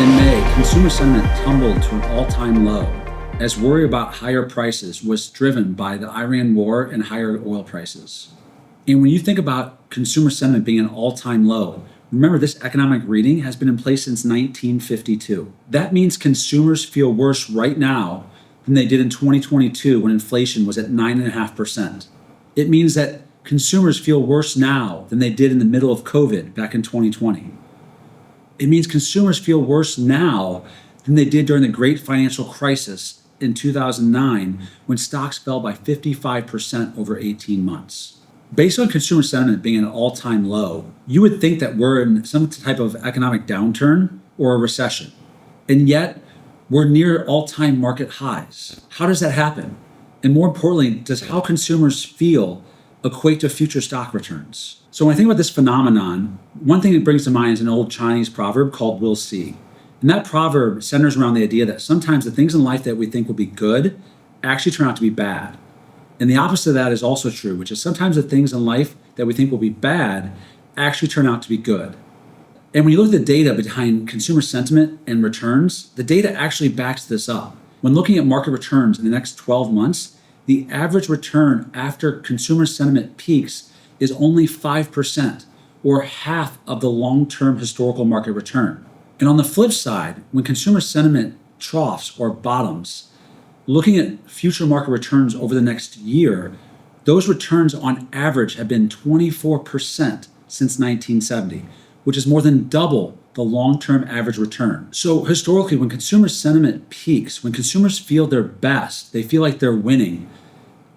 In May, consumer sentiment tumbled to an all-time low as worry about higher prices was driven by the Iran war and higher oil prices. And when you think about consumer sentiment being an all-time low, remember this economic reading has been in place since 1952. That means consumers feel worse right now than they did in 2022 when inflation was at 9.5%. It means that consumers feel worse now than they did in the middle of COVID back in 2020. It means consumers feel worse now than they did during the great financial crisis in 2009 when stocks fell by 55% over 18 months. Based on consumer sentiment being at an all-time low, you would think that we're in some type of economic downturn or a recession. And yet, we're near all-time market highs. How does that happen? And more importantly, does how consumers feel equate to future stock returns? So when I think about this phenomenon, one thing that brings to mind is an old Chinese proverb called "we'll see." And that proverb centers around the idea that sometimes the things in life that we think will be good actually turn out to be bad. And the opposite of that is also true, which is sometimes the things in life that we think will be bad actually turn out to be good. And when you look at the data behind consumer sentiment and returns, the data actually backs this up. When looking at market returns in the next 12 months, the average return after consumer sentiment peaks is only 5%, or half of the long-term historical market return. And on the flip side, when consumer sentiment troughs or bottoms, looking at future market returns over the next year, those returns on average have been 24% since 1970, which is more than double the long-term average return. So historically, when consumer sentiment peaks, when consumers feel their best, they feel like they're winning,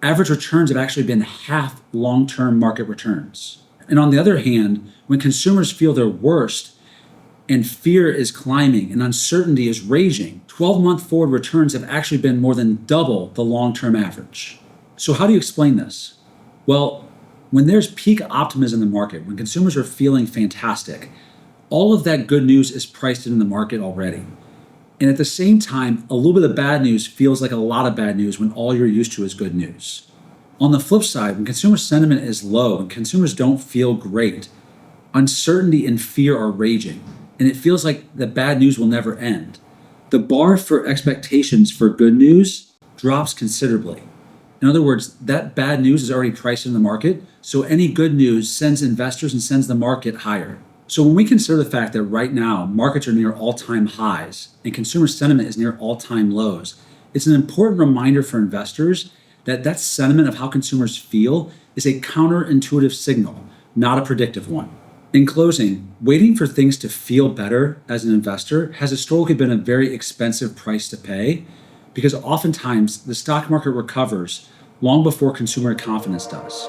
average returns have actually been half long-term market returns. And on the other hand, when consumers feel their worst and fear is climbing and uncertainty is raging, 12-month forward returns have actually been more than double the long-term average. So how do you explain this? Well, when there's peak optimism in the market, when consumers are feeling fantastic, all of that good news is priced in the market already. And at the same time, a little bit of bad news feels like a lot of bad news when all you're used to is good news. On the flip side, when consumer sentiment is low and consumers don't feel great, uncertainty and fear are raging, and it feels like the bad news will never end. The bar for expectations for good news drops considerably. In other words, that bad news is already priced in the market, so any good news sends investors and sends the market higher. So when we consider the fact that right now markets are near all-time highs and consumer sentiment is near all-time lows, it's an important reminder for investors that that sentiment of how consumers feel is a counterintuitive signal, not a predictive one. In closing, waiting for things to feel better as an investor has historically been a very expensive price to pay because oftentimes the stock market recovers long before consumer confidence does.